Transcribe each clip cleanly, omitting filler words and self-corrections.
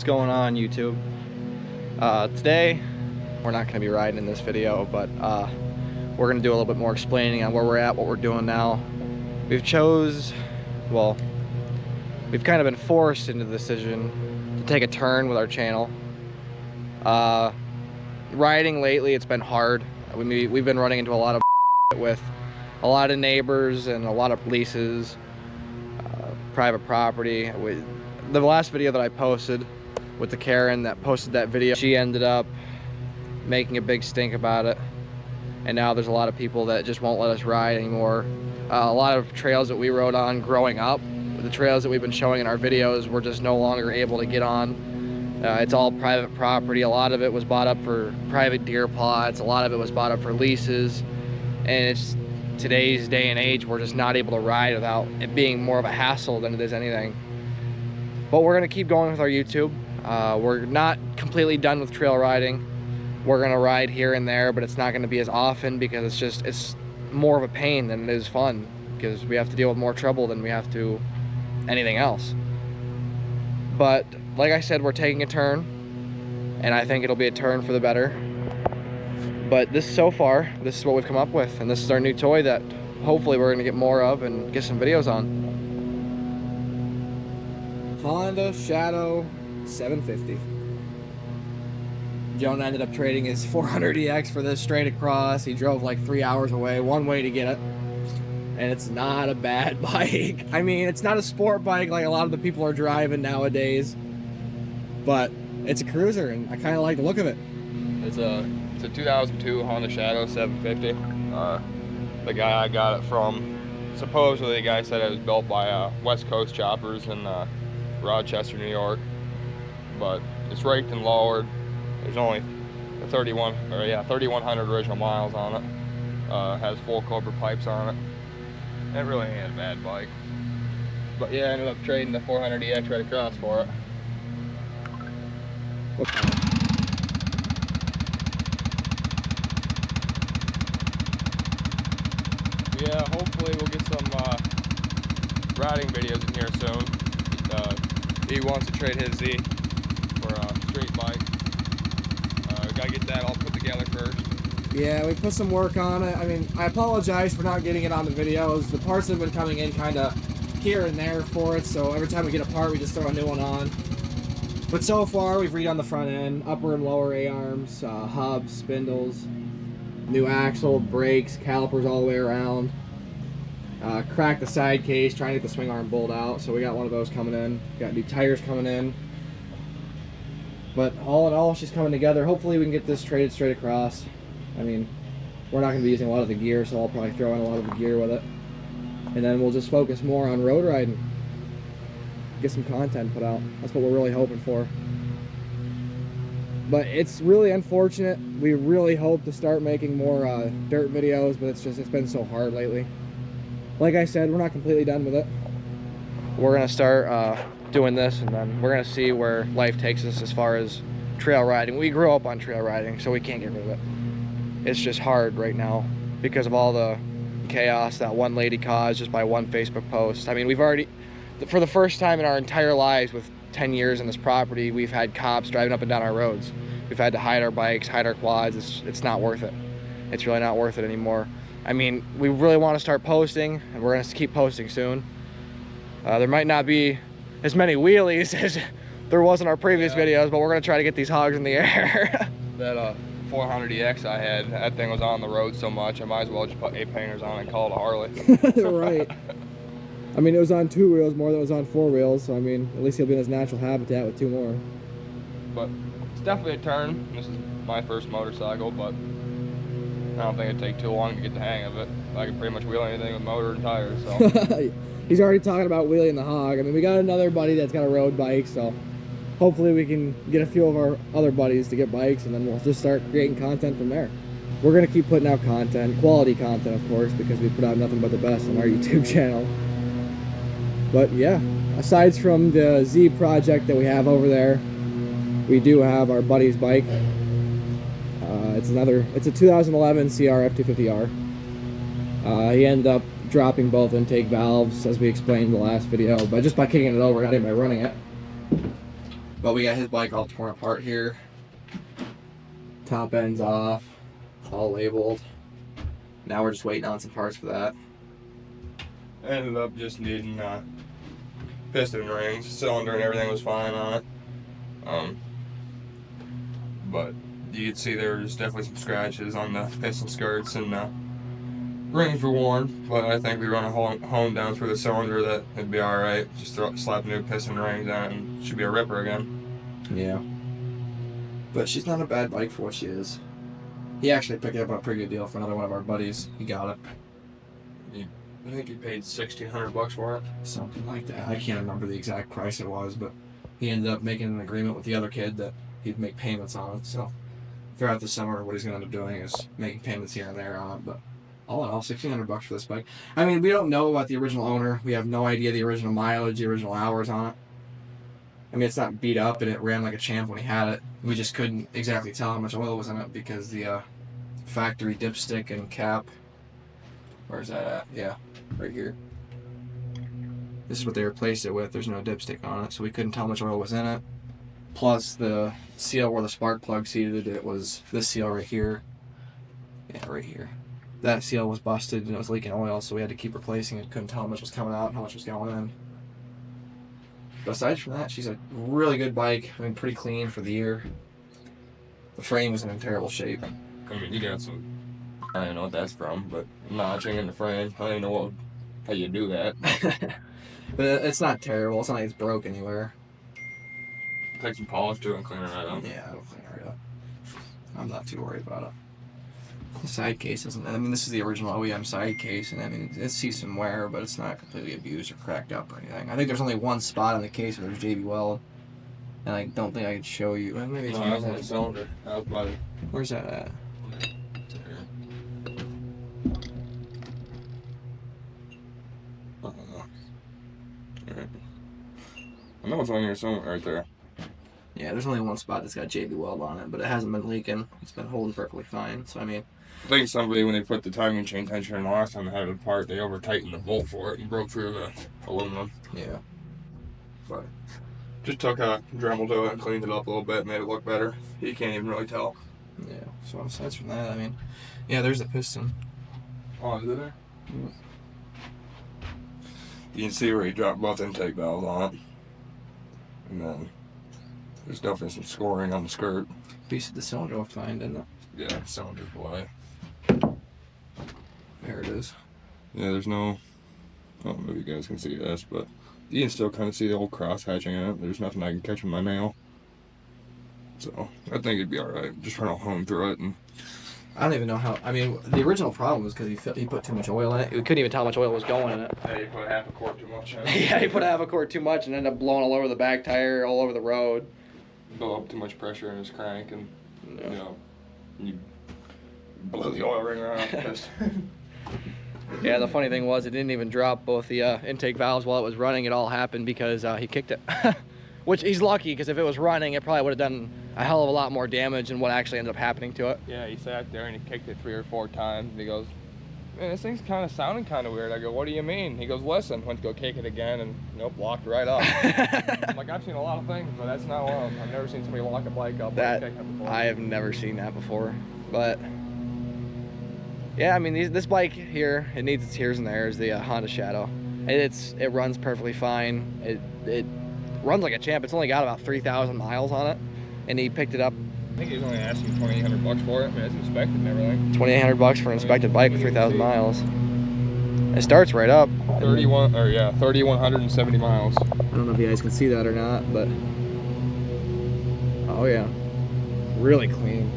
going on, YouTube? Today we're not going to be riding in this video, but we're going to do a little bit more explaining on where we're at, what we're doing now. We've kind of been forced into the decision to take a turn with our channel. Riding lately, it's been hard. We've been running into a lot of with a lot of neighbors and a lot of leases, private property. The last video that I posted with the Karen that posted that video, she ended up making a big stink about it, and now there's a lot of people that just won't let us ride anymore. A lot of trails that we rode on growing up, the trails that we've been showing in our videos, we're just no longer able to get on. It's all private property. A lot of it was bought up for private deer plots, a lot of it was bought up for leases, and it's today's day and age, we're just not able to ride without it being more of a hassle than it is anything. But we're gonna keep going with our YouTube. We're not completely done with trail riding. We're gonna ride here and there, but it's not gonna be as often because it's more of a pain than it is fun, because we have to deal with more trouble than we have to anything else. But like I said, we're taking a turn, and I think it'll be a turn for the better. But so far, this is what we've come up with, and this is our new toy that hopefully we're gonna get more of and get some videos on. Honda Shadow 750. Jonah ended up trading his 400EX for this straight across. He drove like 3 hours away, one way to get it. And it's not a bad bike. I mean, it's not a sport bike like a lot of the people are driving nowadays, but it's a cruiser, and I kind of like the look of it. It's a 2002 Honda Shadow 750. The guy I got it from, supposedly the guy said it was built by West Coast Choppers in Rochester, New York, but it's raked and lowered. There's only 3,100 original miles on it. Has full Cobra pipes on it. It really ain't a bad bike. But yeah, I ended up trading the 400EX right across for it. Yeah, hopefully we'll get some riding videos in here soon. He wants to trade his Z for a straight bike. We gotta get that all put together first. Yeah, we put some work on it. I mean, I apologize for not getting it on the videos. The parts have been coming in kind of here and there for it, so every time we get a part, we just throw a new one on. But so far, we've redone the front end, upper and lower A-arms, hubs, spindles, new axle, brakes, calipers all the way around. Cracked the side case, trying to get the swing arm bolt out, so we got one of those coming in. Got new tires coming in. But all in all, she's coming together. Hopefully we can get this traded straight across. I mean, we're not going to be using a lot of the gear, so I'll probably throw in a lot of the gear with it. And then we'll just focus more on road riding. Get some content put out. That's what we're really hoping for. But it's really unfortunate. We really hope to start making more dirt videos, but it's been so hard lately. Like I said, we're not completely done with it. We're going to start doing this, and then we're going to see where life takes us as far as trail riding. We grew up on trail riding, so we can't get rid of it. It's just hard right now because of all the chaos that one lady caused just by one Facebook post. I mean, we've already, for the first time in our entire lives with 10 years in this property, we've had cops driving up and down our roads. We've had to hide our bikes, hide our quads. It's not worth it. It's really not worth it anymore. I mean, we really want to start posting, and we're going to keep posting soon. There might not be as many wheelies as there was in our previous videos, but we're going to try to get these hogs in the air. That 400EX I had, that thing was on the road so much, I might as well just put 8 painters on it and call it a Harley. Right. I mean, it was on 2 wheels more than it was on 4 wheels, so I mean, at least he'll be in his natural habitat with 2 more. But it's definitely a turn. This is my first motorcycle, but I don't think it'd take too long to get the hang of it. I can pretty much wheel anything with motor and tires, so. He's already talking about wheeling the hog. I mean, we got another buddy that's got a road bike, so hopefully we can get a few of our other buddies to get bikes, and then we'll just start creating content from there. We're going to keep putting out content, quality content, of course, because we put out nothing but the best on our YouTube channel. But yeah, aside from the Z project that we have over there, we do have our buddy's bike. It's a 2011 CR F250R. He ended up dropping both intake valves, as we explained in the last video, but just by kicking it over, not even by running it. But we got his bike all torn apart here. Top end's off, all labeled. Now we're just waiting on some parts for that. Ended up just needing piston rings, cylinder and everything was fine on it. But you could see there's definitely some scratches on the piston skirts and rings were worn. But I think we run a hone down through the cylinder that it'd be alright. Just slap new piston rings on it and it should be a ripper again. Yeah. But she's not a bad bike for what she is. He actually picked it up on a pretty good deal for another one of our buddies. He got it. I think he paid $1,600 for it. Something like that. I can't remember the exact price it was, but he ended up making an agreement with the other kid that he'd make payments on it. So throughout the summer, what he's going to end up doing is making payments here and there on it. But all in all, $1,600 for this bike. I mean, we don't know about the original owner. We have no idea the original mileage, the original hours on it. I mean, it's not beat up and it ran like a champ when he had it. We just couldn't exactly tell how much oil was in it because the factory dipstick and cap. Where's that at? Yeah, right here. This is what they replaced it with. There's no dipstick on it, so we couldn't tell how much oil was in it. Plus, the seal where the spark plug seated it was this seal right here. Yeah, right here. That seal was busted and it was leaking oil, so we had to keep replacing it. Couldn't tell how much was coming out and how much was going in. But aside from that, she's a really good bike. I mean, pretty clean for the year. The frame was in terrible shape. I mean, you got some, I don't know what that's from, but notching in the frame. I don't know how you do that. But it's not terrible. It's not like it's broke anywhere. Take some polish to it and clean it right up. Yeah, it'll clean it right up. I'm not too worried about it. The side case isn't. I mean, this is the original OEM side case, and I mean, it sees some wear, but it's not completely abused or cracked up or anything. I think there's only one spot on the case where there's JB Weld, and I don't think I could show you. Well, maybe it's No, on that's on that. the cylinder. That was by the... Where's that at? I don't know. Alright. I know it's on here somewhere right there. Yeah, there's only one spot that's got JB Weld on it, but it hasn't been leaking. It's been holding perfectly fine. So I mean, I think somebody, when they put the timing chain tensioner in the last time they had it apart, they over tightened the bolt for it and broke through the aluminum. yeah. But just took a Dremel to it and cleaned it up a little bit, made it look better. You can't even really tell. Yeah. So aside from that, I mean, yeah, there's the piston. Oh, is it there? Mm. You can see where he dropped both intake valves on it. And then there's definitely some scoring on the skirt. Piece of the cylinder looked fine, didn't it? Yeah, cylinder's black. There it is. Yeah, there's no, I don't know if you guys can see this, but you can still kind of see the old cross hatching in it. There's nothing I can catch with my nail. So I think it'd be alright. Just run a hone through it. And I don't even know how. I mean, the original problem was because he put too much oil in it. We couldn't even tell how much oil was going in it. yeah, you put half a quart too much in it. Yeah, he put half a quart too much and ended up blowing all over the back tire, all over the road. Build up too much pressure in his crank and, Yeah. you know, you blow the oil ring around. Yeah, the funny thing was it didn't even drop both the intake valves while it was running. It all happened because he kicked it. Which he's lucky, because if it was running, it probably would have done a hell of a lot more damage than what actually ended up happening to it. Yeah, he sat there and he kicked it 3 or 4 times and he goes, man, this thing's kind of sounding kind of weird. I go, what do you mean? He goes, listen. Went to go kick it again and nope, locked right up. I'm like, I've seen a lot of things, but that's not one of them. I've never seen somebody lock a bike up That like kicking it before. I have never seen that before. But yeah, I mean, this bike here, it needs its here's and there's, the Honda Shadow. It runs perfectly fine. It runs like a champ. It's only got about 3,000 miles on it, and he picked it up. I think he was only asking $2,800 for it. I mean, it's inspected and everything. $2,800 for an inspected bike with 3,000 miles. It starts right up. 3,170 miles. I don't know if you guys can see that or not, but oh yeah, really clean.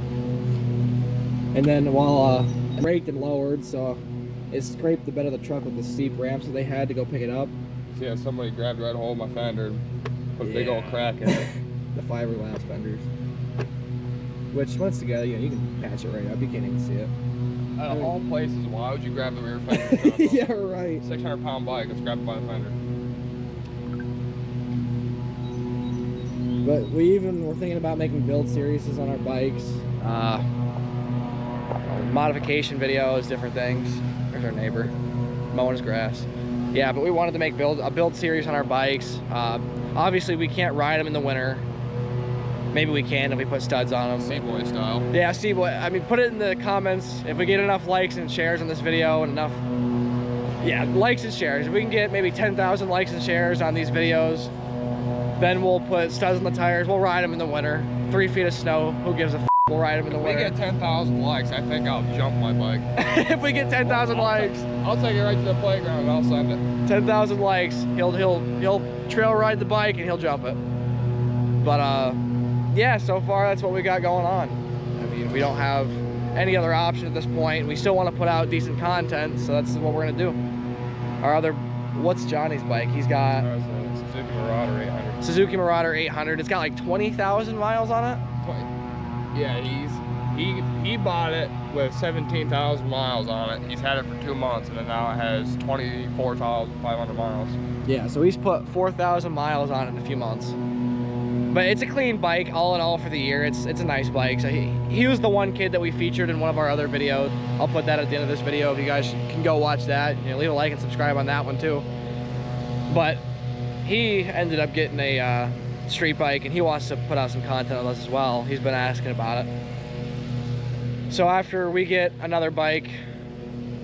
And then while braked and lowered, so it scraped the bed of the truck with the steep ramps that they had to go pick it up. So yeah, somebody grabbed right a hold of my fender and put a big old Yeah. crack in it. The fiberglass fenders, which once together, you can patch it right up. You can't even see it. Out of all places, why would you grab the rear fender? Yeah, right. 600-pound bike, it's grabbed by the fender. But we even were thinking about making build series on our bikes. Modification videos, different things. There's our neighbor mowing his grass. Yeah, but we wanted to make a build series on our bikes. Obviously, we can't ride them in the winter Maybe we can if we put studs on them. Seaboy style. Yeah, Seaboy. I mean, put it in the comments if we get enough likes and shares on this video and enough, yeah, likes and shares. If we can get maybe 10,000 likes and shares on these videos, then we'll put studs on the tires. We'll ride them in the winter. 3 feet of snow. Who gives a f? We'll ride them in the If we winter. get 10,000 likes, I think I'll jump my bike. If we get 10,000 likes, I'll take it right to the playground and I'll send it. 10,000 likes, he'll trail ride the bike and he'll jump it. But yeah, so far that's what we got going on. I mean, we don't have any other option at this point. We still want to put out decent content, so that's what we're gonna do. Our other, what's Johnny's bike? He's got Suzuki Marauder 800. Suzuki Marauder 800. It's got like 20,000 miles on it. Yeah, he bought it with 17,000 miles on it. He's had it for 2 months, and then now it has 24,500 miles. Yeah, so he's put 4,000 miles on it in a few months. But it's a clean bike, all in all, for the year. It's a nice bike. So he was the one kid that we featured in one of our other videos. I'll put that at the end of this video if you guys can go watch that. You know, leave a like and subscribe on that one too. But he ended up getting a street bike, and he wants to put out some content on us as well. He's been asking about it. So after we get another bike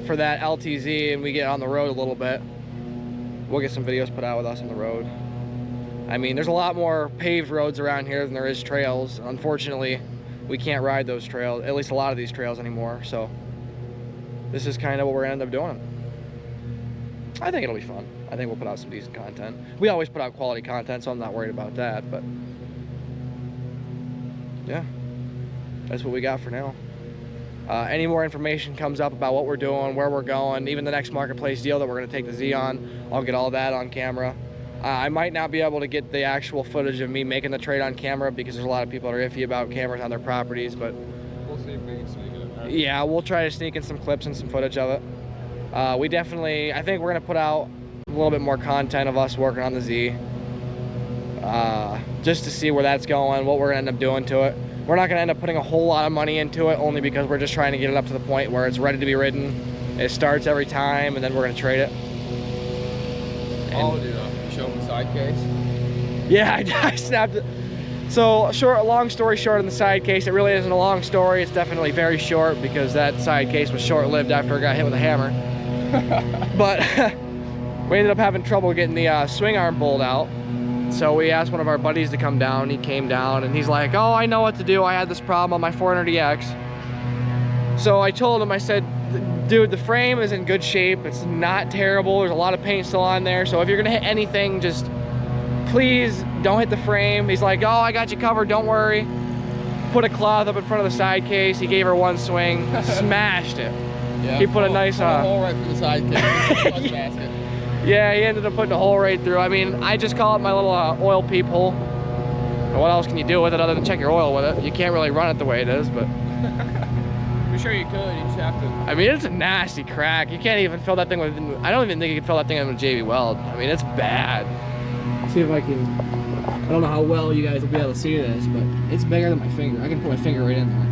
for that LTZ and we get on the road a little bit, we'll get some videos put out with us on the road. I mean, there's a lot more paved roads around here than there is trails. Unfortunately, we can't ride those trails, at least a lot of these trails anymore. So this is kind of what we're gonna end up doing. I think it'll be fun. I think we'll put out some decent content. We always put out quality content, so I'm not worried about that, but yeah, that's what we got for now. Any more information comes up about what we're doing, where we're going, even the next marketplace deal that we're gonna take the Z on, I'll get all that on camera. I might not be able to get the actual footage of me making the trade on camera because there's a lot of people that are iffy about cameras on their properties, but We'll see if we can sneak it in there. yeah, we'll try to sneak in some clips and some footage of it. We definitely, I think we're gonna put out a little bit more content of us working on the Z, just to see where that's going, what we're gonna end up doing to it. We're not gonna end up putting a whole lot of money into it, only because we're just trying to get it up to the point where it's ready to be ridden. It starts every time, and then we're gonna trade it. Oh, dude, show them the side case. Yeah, I snapped it. So long story short on the side case, it really isn't a long story. It's definitely very short because that side case was short-lived after it got hit with a hammer. But we ended up having trouble getting the swing arm bolt out. So we asked one of our buddies to come down. He came down and he's like, oh, I know what to do. I had this problem on my 400EX. So I told him, I said, dude, the frame is in good shape. It's not terrible. There's a lot of paint still on there. So if you're gonna hit anything, just please don't hit the frame. He's like, oh, I got you covered, don't worry. Put a cloth up in front of the side case. He gave her one swing, smashed it. Yeah. He put a nice a hole right through the side case. Basket. Yeah, he ended up putting a hole right through. I mean, I just call it my little oil peep hole. And what else can you do with it other than check your oil with it? You can't really run it the way it is, but I'm sure you could. You just have to. I mean, it's a nasty crack. You can't even fill that thing with, I don't even think you can fill that thing in with JB Weld. I mean, it's bad. See if I can, I don't know how well you guys will be able to see this, but it's bigger than my finger. I can put my finger right in there.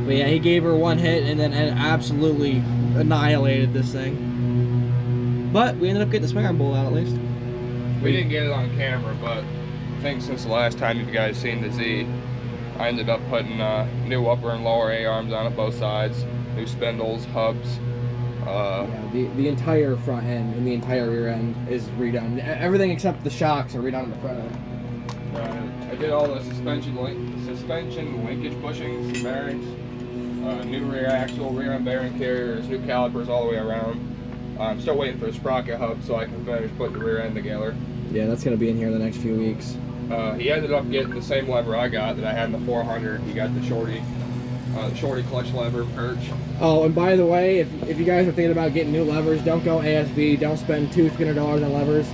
But yeah, he gave her one hit and then absolutely annihilated this thing. But we ended up getting the swing arm bolt out at least. We didn't get it on camera, but I think since the last time you guys seen the Z, I ended up putting new upper and lower A-arms on it, both sides, new spindles, hubs. Yeah, the entire front end and the entire rear end is redone. Everything except the shocks are redone in the front end. I did all the suspension linkage bushings, bearings, new rear axle, rear end bearing carriers, new calipers all the way around. I'm still waiting for the sprocket hub so I can finish putting the rear end together. Yeah, that's gonna be in here in the next few weeks. He ended up getting the same lever I got that I had in the 400. He got the shorty clutch lever perch. Oh, and by the way, if you guys are thinking about getting new levers, don't go ASV. Don't spend $200-$300 on levers.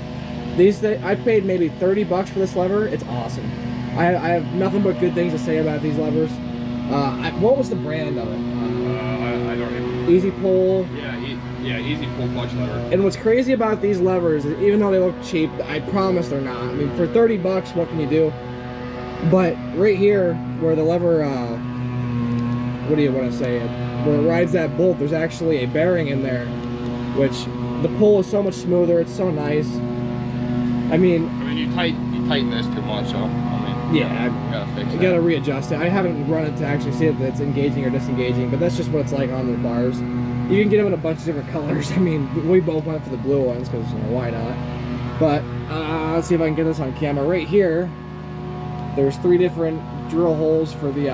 I paid maybe 30 bucks for this lever. It's awesome. I have nothing but good things to say about these levers. What was the brand of it? I don't even. Easy Pull. Yeah, Easy Pull clutch lever. And what's crazy about these levers is even though they look cheap, I promise they're not. I mean, for 30 bucks, what can you do? But right here, where the lever, what do you want to say? Where it rides that bolt, there's actually a bearing in there, which the pull is so much smoother. It's so nice. I mean, you tighten this too much, so I mean. Yeah, You gotta fix you that. gotta readjust it. I haven't run it to actually see if it's engaging or disengaging, but that's just what it's like on the bars. You can get them in a bunch of different colors. I mean, we both went for the blue ones because, you know, why not? But let's see if I can get this on camera. Right here, there's 3 different drill holes for the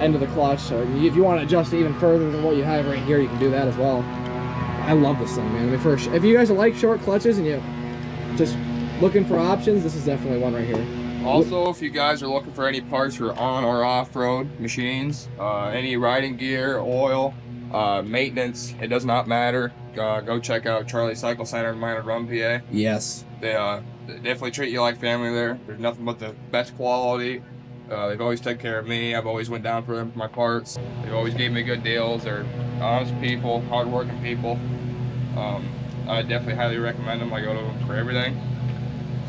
end of the clutch. So if you want to adjust it even further than what you have right here, you can do that as well. I love this thing, man. I mean, if you guys like short clutches and you just looking for options, this is definitely one right here. Also, if you guys are looking for any parts for on or off-road machines, any riding gear, oil, maintenance, it does not matter. Go check out Charlie Cycle Center in Minor Run, PA. Yes. They definitely treat you like family there. There's nothing but the best quality. They've always taken care of me. I've always went down for them for my parts. They've always gave me good deals. They're honest people, hardworking people. I definitely highly recommend them. I go to them for everything.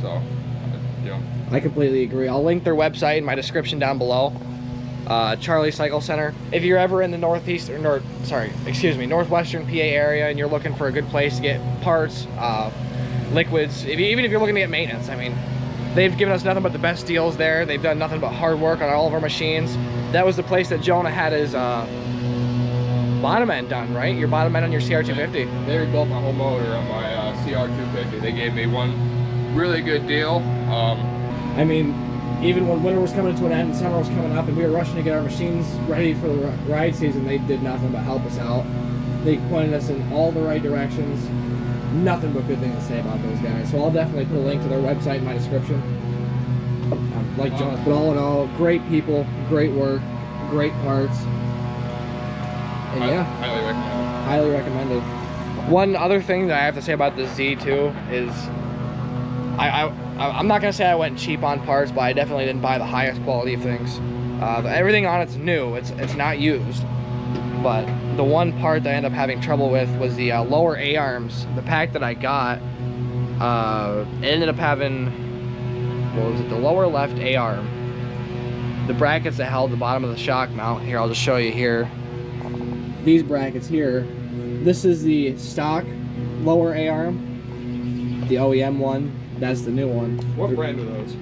So, you know. I completely agree. I'll link their website in my description down below. Charlie Cycle Center. If you're ever in the northwestern PA area and you're looking for a good place to get parts, liquids, even if you're looking to get maintenance, I mean, they've given us nothing but the best deals there. They've done nothing but hard work on all of our machines. That was the place that Jonah had his bottom end done, right? Your bottom end on your CR250. They rebuilt my whole motor on my CR250. They gave me one really good deal. I mean, even when winter was coming to an end and summer was coming up and we were rushing to get our machines ready for the ride season, they did nothing but help us out. They pointed us in all the right directions. Nothing but good things to say about those guys. So I'll definitely put a link to their website in my description. Like John, but all in all, great people, great work, great parts. And yeah, Highly recommend highly recommended. One other thing that I have to say about the Z2 is I'm not gonna say I went cheap on parts, but I definitely didn't buy the highest quality of things. Everything on it's new, it's not used. But the one part that I ended up having trouble with was the lower A-arms. The pack that I got, it ended up having, what was it, the lower left A-arm. The brackets that held the bottom of the shock mount. Here, I'll just show you here. These brackets here, this is the stock lower A-arm, the OEM one. That's the new one. What brand are those?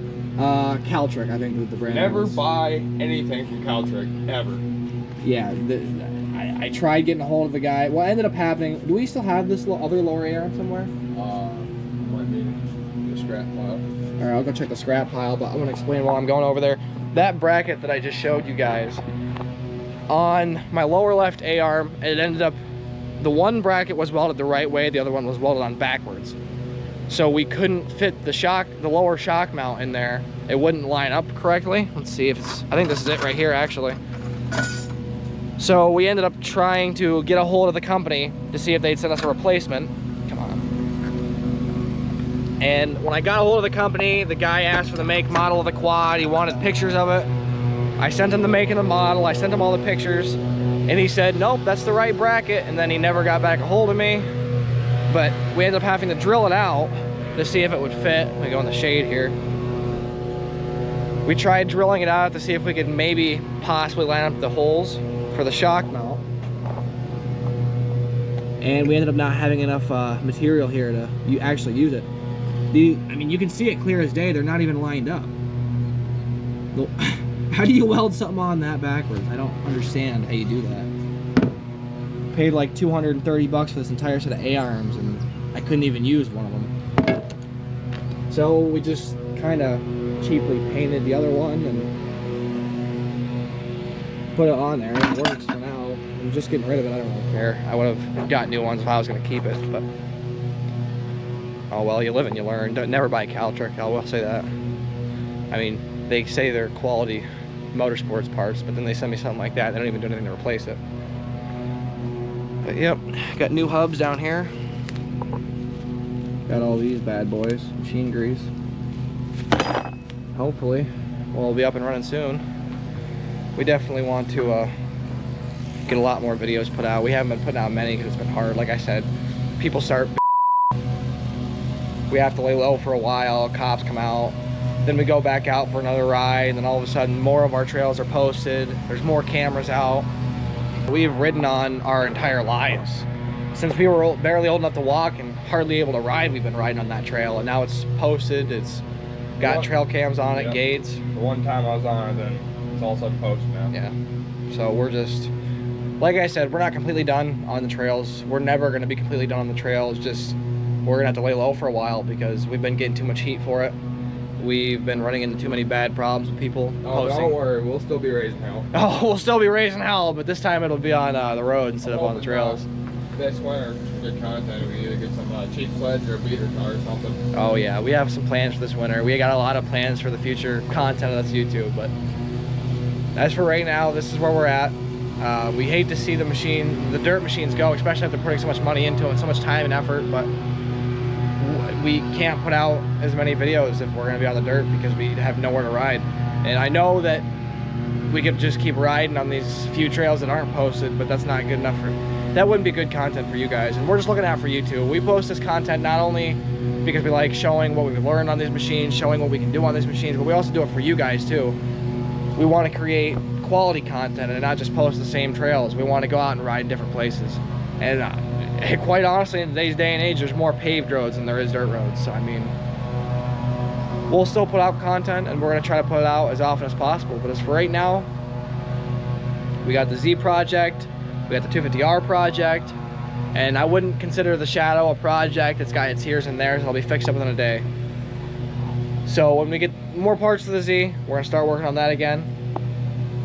Caltric, I think is the brand. Never was. buy anything from Caltric, ever. Yeah, I tried getting a hold of the guy. What ended up happening, do we still have this other lower A-arm somewhere? Might be the scrap pile. Alright, I'll go check the scrap pile, but I'm gonna explain while I'm going over there. That bracket that I just showed you guys, on my lower left A-arm, it ended up, the one bracket was welded the right way, the other one was welded on backwards. So we couldn't fit the lower shock mount in there. It wouldn't line up correctly. Let's see if it's, I think this is it right here actually. So we ended up trying to get a hold of the company to see if they'd send us a replacement. Come on. And when I got a hold of the company, the guy asked for the make, model of the quad. He wanted pictures of it. I sent him the make and the model. I sent him all the pictures. And he said, nope, that's the right bracket. And then he never got back a hold of me. But we ended up having to drill it out to see if it would fit. Let me go in the shade here. We tried drilling it out to see if we could maybe possibly line up the holes for the shock mount. And we ended up not having enough material here to actually use it. I mean, you can see it clear as day. They're not even lined up. How do you weld something on that backwards? I don't understand how you do that. Paid like 230 bucks for this entire set of A-arms and I couldn't even use one of them. So we just kind of cheaply painted the other one and put it on there. It works for now. I'm just getting rid of it. I don't really care. I would have got new ones if I was going to keep it, but oh well, you live and you learn. Don't never buy Caltric, I will say that. I mean, they say they're quality motorsports parts, but then they send me something like that. They don't even do anything to replace it. But yep, got new hubs down here. Got all these bad boys, machine grease. Hopefully, we'll be up and running soon. We definitely want to get a lot more videos put out. We haven't been putting out many because it's been hard. Like I said, people start. We have to lay low for a while. Cops come out. Then we go back out for another ride. And then all of a sudden, more of our trails are posted. There's more cameras out. We've ridden on our entire lives. Since we were barely old enough to walk and hardly able to ride, we've been riding on that trail. And now it's posted. It's Got What? trail cams on it, Yep. gates. The one time I was on it, then it's all sudden posted now. Yeah. So we're just, like I said, we're not completely done on the trails. We're never going to be completely done on the trails. Just we're going to have to lay low for a while because we've been getting too much heat for it. We've been running into too many bad problems with people Oh, posting. don't worry, we'll still be raising hell. Oh, we'll still be raising hell, but this time it'll be on the road instead of on the trails. This winter, some good content. We either get some cheap sleds or a beater car or something. Oh yeah, we have some plans for this winter. We got a lot of plans for the future content of this YouTube, but as for right now, this is where we're at. We hate to see the dirt machines go, especially after putting so much money into them and so much time and effort, but we can't put out as many videos if we're gonna be on the dirt because we have nowhere to ride. And I know that we could just keep riding on these few trails that aren't posted, but that's not good enough that wouldn't be good content for you guys. And we're just looking out for you too. We post this content not only because we like showing what we've learned on these machines, showing what we can do on these machines, but we also do it for you guys too. We want to create quality content and not just post the same trails. We want to go out and ride in different places. And quite honestly, in today's day and age, there's more paved roads than there is dirt roads. So I mean, we'll still put out content and we're going to try to put it out as often as possible. But as for right now, we got the Z project, we got the 250R project, and I wouldn't consider the Shadow a project. It's got its here's and there's. It'll be fixed up within a day. So when we get more parts to the Z, we're going to start working on that again.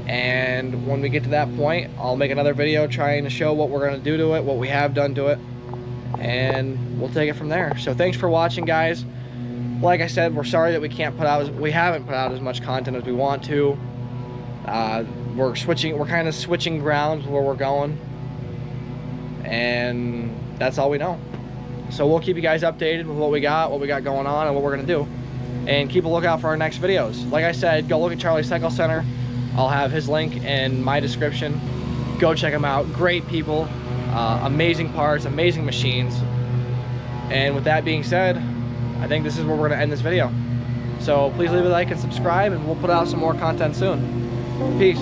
And when we get to that point, I'll make another video trying to show what we're going to do to it, what we have done to it, and we'll take it from there. So thanks for watching, guys. Like I said, we're sorry that we haven't put out as much content as we want to. We're kind of switching grounds where we're going, and that's all we know. So we'll keep you guys updated with what we got going on, and what we're gonna do, and keep a lookout for our next videos. Like I said, go look at Charlie Cycle Center. I'll have his link in my description. Go check him out. Great people, amazing parts, amazing machines. And with that being said, I think this is where we're gonna end this video. So please leave a like and subscribe, and we'll put out some more content soon. Peace.